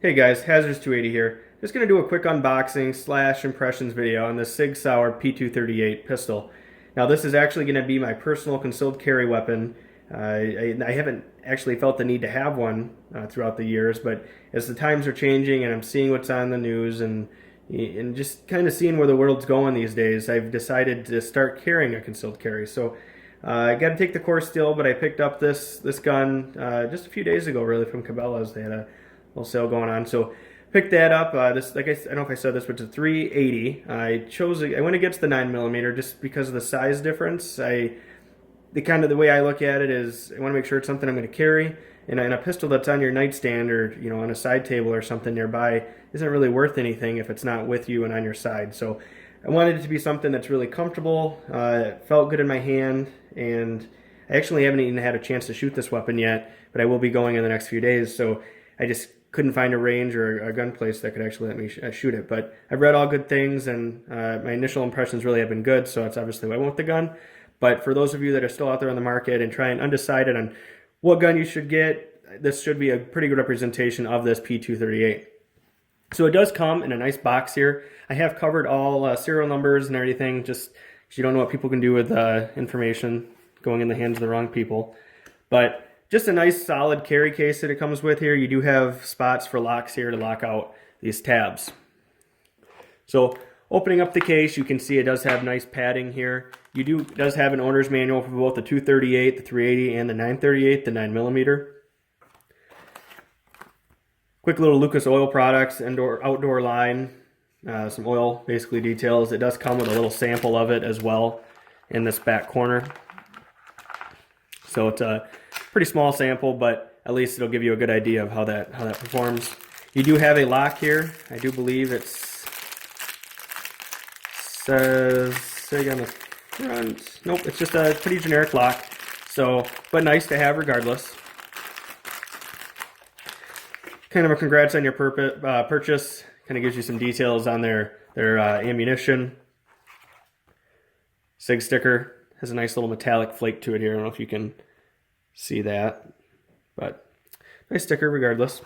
Hey guys, Hazards280 here. Just going to do a quick unboxing slash impressions video on the Sig Sauer P238 pistol. Now this is actually going to be my personal concealed carry weapon. I haven't actually felt the need to have one throughout the years, but as the times are changing and I'm seeing what's on the news and just kind of seeing where the world's going these days, I've decided to start carrying a concealed carry. So I got to take the course still, but I picked up this gun just a few days ago, really, from Cabela's. They had a little sale going on, so picked that up. This, like I don't know if I said this, but it's a 380. I went against the 9mm just because of the size difference. The way I look at it is I want to make sure it's something I'm going to carry, and a pistol that's on your nightstand or on a side table or something nearby isn't really worth anything if it's not with you and on your side. So I wanted it to be something that's really comfortable, felt good in my hand, and I actually haven't even had a chance to shoot this weapon yet, but I will be going in the next few days, so I just couldn't find a range or a gun place that could actually let me shoot it. But I've read all good things, and my initial impressions really have been good, so that's obviously why I went with the gun. But for those of you that are still out there on the market and trying undecided on what gun you should get, this should be a pretty good representation of this P238. So it does come in a nice box here. I have covered all serial numbers and everything, just because you don't know what people can do with information going in the hands of the wrong people. But just a nice solid carry case that it comes with here. You do have spots for locks here to lock out these tabs. So opening up the case, you can see it does have nice padding here. It does have an owner's manual for both the 238, the 380, and the 938, the 9mm. Quick little Lucas Oil Products outdoor line. Some oil basically details. It does come with a little sample of it as well in this back corner. So it's a pretty small sample, but at least it'll give you a good idea of how that performs. You do have a lock here. I do believe it says Sig on the front. Nope, it's just a pretty generic lock. So, but nice to have regardless. Kind of a congrats on your purchase. Kind of gives you some details on their ammunition. Sig sticker has a nice little metallic flake to it here. I don't know if you can see that, but nice sticker regardless.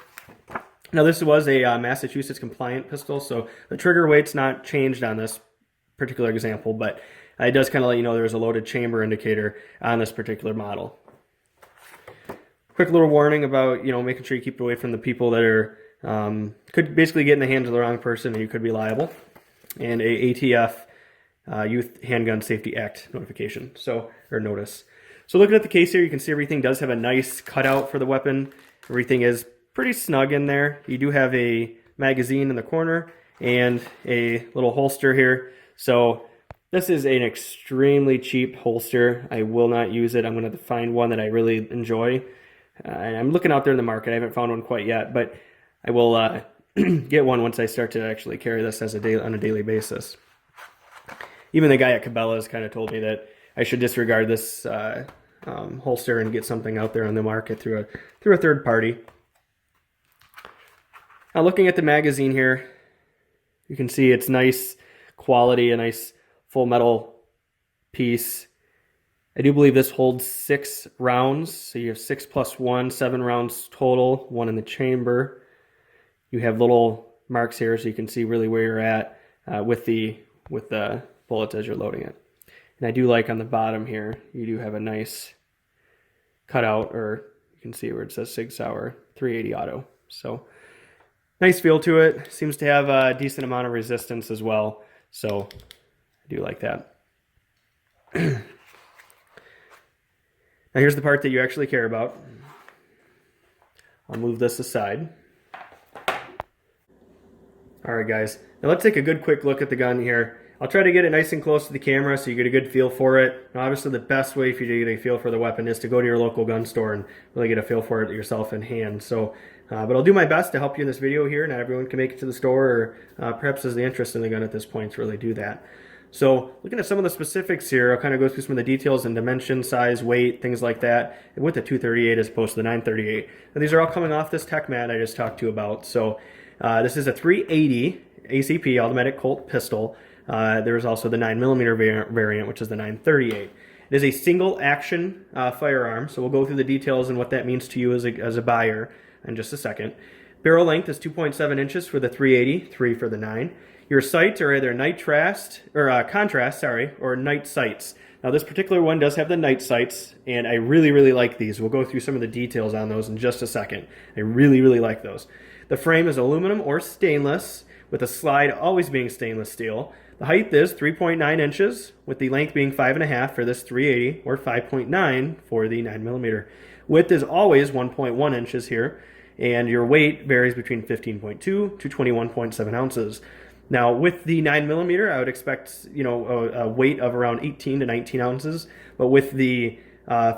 Now this was a Massachusetts compliant pistol, so the trigger weight's not changed on this particular example, but it does kind of let you know there's a loaded chamber indicator on this particular model. Quick little warning about making sure you keep it away from the people that are could basically get in the hands of the wrong person and you could be liable, and a ATF Youth Handgun Safety Act notification, or notice. So looking at the case here, you can see everything does have a nice cutout for the weapon. Everything is pretty snug in there. You do have a magazine in the corner and a little holster here. So this is an extremely cheap holster. I will not use it. I'm going to find one that I really enjoy. And I'm looking out there in the market. I haven't found one quite yet, but I will get one once I start to actually carry this on a daily basis. Even the guy at Cabela's kind of told me that I should disregard this holster and get something out there on the market through a third party. Now looking at the magazine here, you can see it's nice quality, a nice full metal piece. I do believe this holds 6 rounds, so you have 6 plus 1, 7 rounds total, 1 in the chamber. You have little marks here so you can see really where you're at with the bullets as you're loading it. And I do like on the bottom here, you do have a nice cutout, or you can see where it says Sig Sauer 380 Auto. So nice feel to it. Seems to have a decent amount of resistance as well. So I do like that. Now here's the part that you actually care about. I'll move this aside. Alright guys, now let's take a good quick look at the gun here. I'll try to get it nice and close to the camera so you get a good feel for it. Now, obviously the best way for you to get a feel for the weapon is to go to your local gun store and really get a feel for it yourself in hand. So, but I'll do my best to help you in this video here. Not everyone can make it to the store, or perhaps has the interest in the gun at this point to really do that. So looking at some of the specifics here, I'll kind of go through some of the details and dimension, size, weight, things like that, with the 238 as opposed to the 938. Now, these are all coming off this tech mat I just talked to you about. So this is a 380 ACP automatic Colt pistol. There is also the 9mm variant, which is the 938. It is a single action firearm, so we'll go through the details and what that means to you as a buyer in just a second. Barrel length is 2.7 inches for the 380, 3 for the 9. Your sights are either contrast, or night sights. Now this particular one does have the night sights, and I really, really like these. We'll go through some of the details on those in just a second. I really, really like those. The frame is aluminum or stainless, with the slide always being stainless steel. The height is 3.9 inches, with the length being 5.5 for this 380, or 5.9 for the 9mm. Width is always 1.1 inches here, and your weight varies between 15.2 to 21.7 ounces. Now, with the 9mm, I would expect a weight of around 18 to 19 ounces, but with the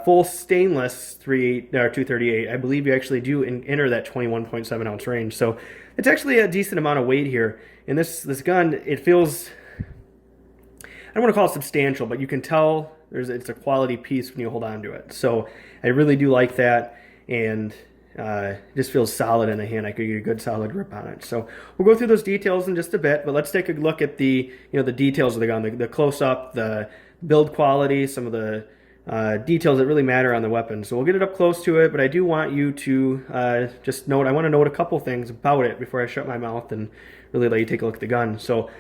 full stainless 238, I believe you actually do enter that 21.7 ounce range. So it's actually a decent amount of weight here. And this gun, it feels, I don't want to call it substantial, but you can tell it's a quality piece when you hold on to it. So I really do like that, and it just feels solid in the hand. I could get a good solid grip on it. So we'll go through those details in just a bit, but let's take a look at the the details of the gun, the close-up, the build quality, some of the details that really matter on the weapon. So we'll get it up close to it, but I do want you to just note, I want to note a couple things about it before I shut my mouth and really let you take a look at the gun. So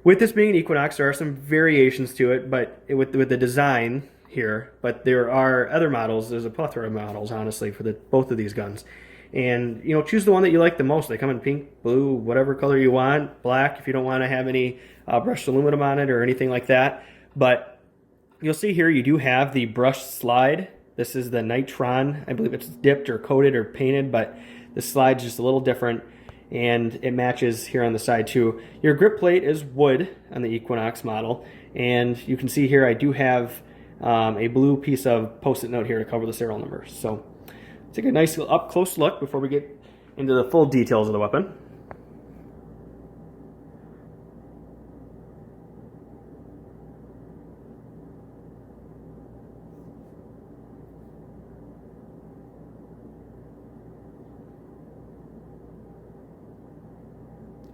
with this being an Equinox, there are some variations to it, but with the design here, but there are other models. There's a plethora of models, honestly, for both of these guns. And choose the one that you like the most. They come in pink, blue, whatever color you want, black if you don't want to have any brushed aluminum on it or anything like that. But you'll see here you do have the brushed slide. This is the Nitron. I believe it's dipped or coated or painted, but the slide's just a little different, and it matches here on the side too. Your grip plate is wood on the Equinox model, and you can see here I do have a blue piece of post-it note here to cover the serial number. So take a nice up close look before we get into the full details of the weapon.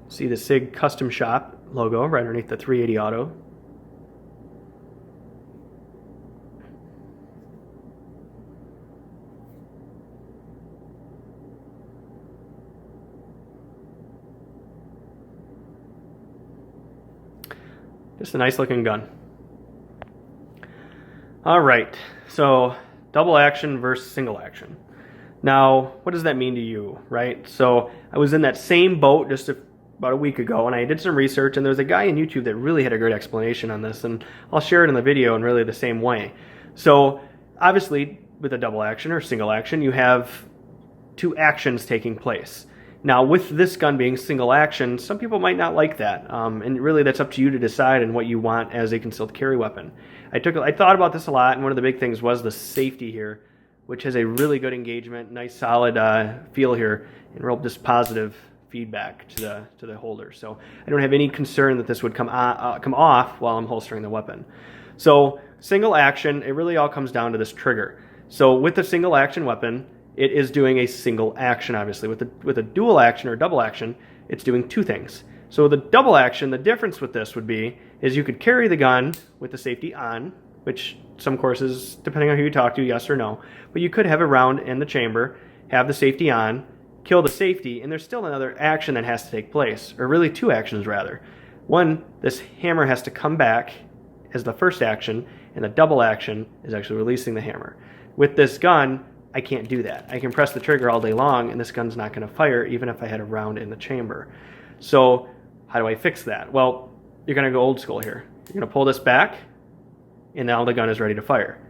See the Sig Custom Shop logo right underneath the 380 Auto. Just a nice looking gun. All right, so double action versus single action. Now, what does that mean to you, right? So I was in that same boat just about a week ago, and I did some research, and there's a guy on YouTube that really had a great explanation on this, and I'll share it in the video in really the same way. So obviously, with a double action or single action, you have two actions taking place. Now, with this gun being single action, some people might not like that, and really that's up to you to decide and what you want as a concealed carry weapon. I thought about this a lot, and one of the big things was the safety here, which has a really good engagement, nice solid feel here, and real just positive feedback to the holder. So I don't have any concern that this would come off while I'm holstering the weapon. So single action, it really all comes down to this trigger. So with the single action weapon, it is doing a single action, obviously. With a dual action or double action, it's doing two things. So the double action, the difference with this would be, is you could carry the gun with the safety on, which some courses, depending on who you talk to, yes or no, but you could have a round in the chamber, have the safety on, kill the safety, and there's still another action that has to take place, or really two actions rather. One, this hammer has to come back as the first action, and the double action is actually releasing the hammer. With this gun, I can't do that. I can press the trigger all day long, and this gun's not going to fire even if I had a round in the chamber. So how do I fix that? Well, you're going to go old school here. You're going to pull this back, and now the gun is ready to fire.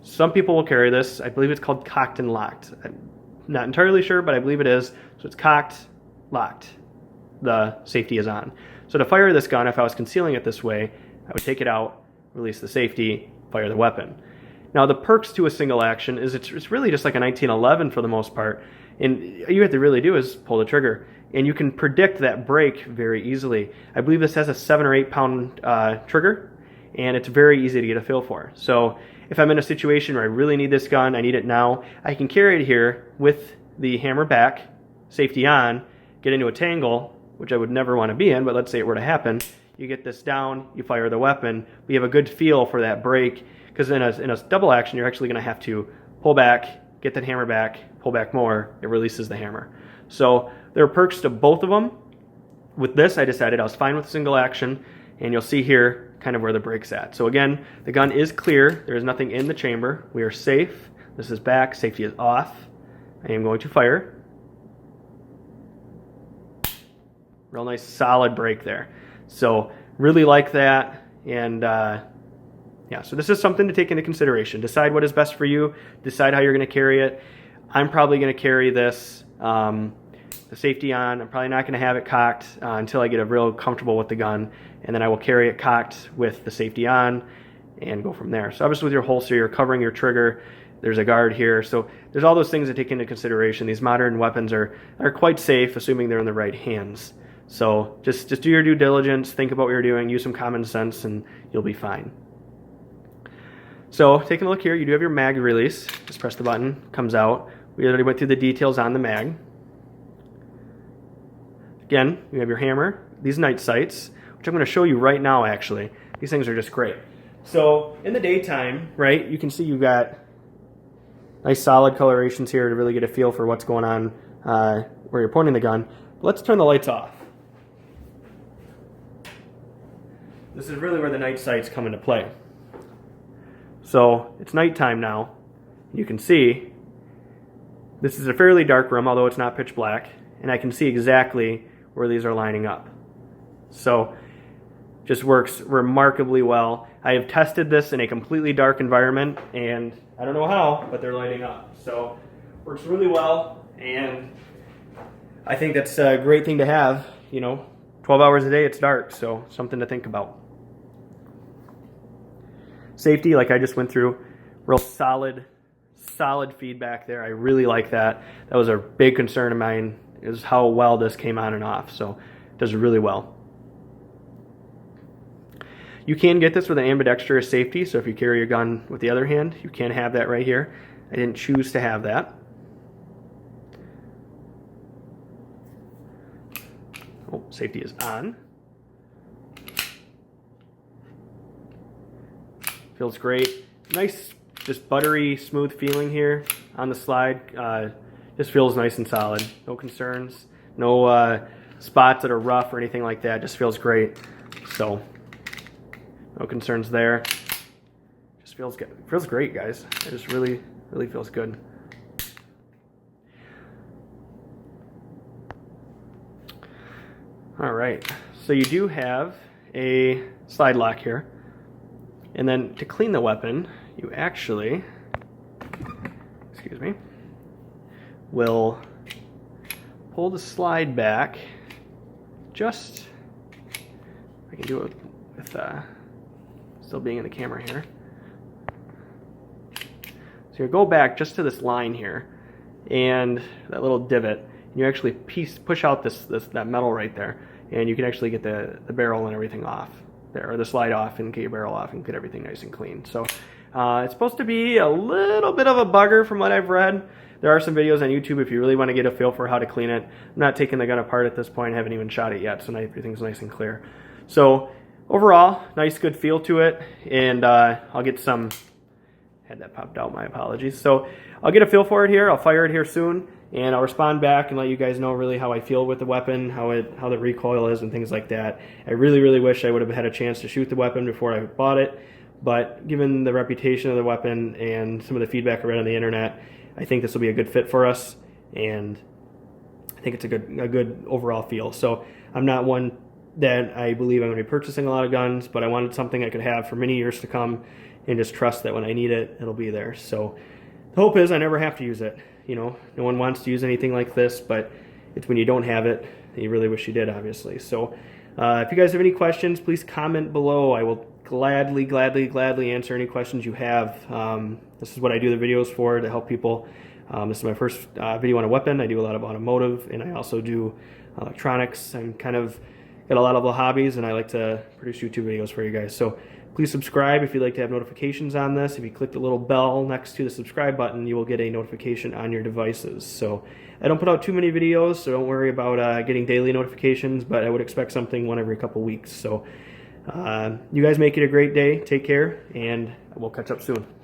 Some people will carry this. I believe it's called cocked and locked. I'm not entirely sure, but I believe it is. So it's cocked, locked. The safety is on. So to fire this gun, if I was concealing it this way, I would take it out, release the safety, fire the weapon. Now the perks to a single action is it's really just like a 1911 for the most part, and all you have to really do is pull the trigger, and you can predict that break very easily. I believe this has a 7 or 8 pound trigger, and it's very easy to get a feel for. So if I'm in a situation where I really need this gun, I need it now, I can carry it here with the hammer back, safety on, get into a tangle, which I would never want to be in, but let's say it were to happen. You get this down, you fire the weapon, we have a good feel for that break, because in a double action, you're actually going to have to pull back, get that hammer back, pull back more, it releases the hammer. So there are perks to both of them. With this, I decided I was fine with single action, and you'll see here kind of where the brake's at. So again, the gun is clear. There is nothing in the chamber. We are safe. This is back. Safety is off. I am going to fire. Real nice solid brake there. So really like that. And yeah, so this is something to take into consideration. Decide what is best for you. Decide how you're going to carry it. I'm probably going to carry this the safety on. I'm probably not going to have it cocked until I get real comfortable with the gun, and then I will carry it cocked with the safety on and go from there. So obviously with your holster, you're covering your trigger. There's a guard here. So there's all those things to take into consideration. These modern weapons are quite safe, assuming they're in the right hands. So just do your due diligence, think about what you're doing, use some common sense, and you'll be fine. So taking a look here, you do have your mag release. Just press the button, comes out. We already went through the details on the mag. Again, you have your hammer, these night sights, which I'm going to show you right now actually. These things are just great. So in the daytime, right, you can see you've got nice solid colorations here to really get a feel for what's going on where you're pointing the gun. But let's turn the lights off. This is really where the night sights come into play. So it's nighttime now. You can see this is a fairly dark room, although it's not pitch black, and I can see exactly where these are lining up. So just works remarkably well. I have tested this in a completely dark environment, and I don't know how, but they're lighting up. So works really well, and I think that's a great thing to have. You know, 12 hours a day it's dark, so something to think about. Safety, like I just went through, real solid feedback there. I really like that. That was a big concern of mine, is how well this came on and off. So it does really well. You can get this with an ambidextrous safety, so if you carry your gun with the other hand, you can have that right here. I didn't choose to have that. Oh, safety is on. Feels great. Nice, just buttery, smooth feeling here on the slide. Just feels nice and solid. No concerns. No spots that are rough or anything like that. Just feels great. So, no concerns there. Just feels good. Feels great, guys. It just really feels good. All right. So you do have a slide lock here. And then to clean the weapon, you actually, excuse me, will pull the slide back. Just, I can do it with still being in the camera here. So you go back just to this line here, and that little divot. And you actually push out that metal right there, and you can actually get the barrel and everything off there, or the slide off, and get your barrel off and get everything nice and clean. So it's supposed to be a little bit of a bugger from what I've read. There are some videos on YouTube if you really want to get a feel for how to clean it. I'm not taking the gun apart at this point. I haven't even shot it yet, so everything's nice and clear. So overall, nice good feel to it, and I'll get some, had that popped out, my apologies. So I'll get a feel for it here. I'll fire it here soon, and I'll respond back and let you guys know really how I feel with the weapon, how the recoil is and things like that. I really wish I would have had a chance to shoot the weapon before I bought it, but given the reputation of the weapon and some of the feedback I read on the internet, I think this will be a good fit for us, and I think it's a good overall feel. So I'm not one that I believe I'm going to be purchasing a lot of guns, but I wanted something I could have for many years to come and just trust that when I need it, it'll be there. So the hope is I never have to use it. You know, no one wants to use anything like this, but it's when you don't have it that you really wish you did, obviously. So if you guys have any questions, please comment below. I will gladly answer any questions you have. This is what I do the videos for, to help people. This is my first video on a weapon. I do a lot of automotive, and I also do electronics. I'm kind of got a lot of hobbies, and I like to produce YouTube videos for you guys. So please subscribe if you'd like to have notifications on this. If you click the little bell next to the subscribe button, you will get a notification on your devices. So I don't put out too many videos, so don't worry about getting daily notifications, but I would expect something one every couple weeks. So you guys make it a great day. Take care, and we'll catch up soon.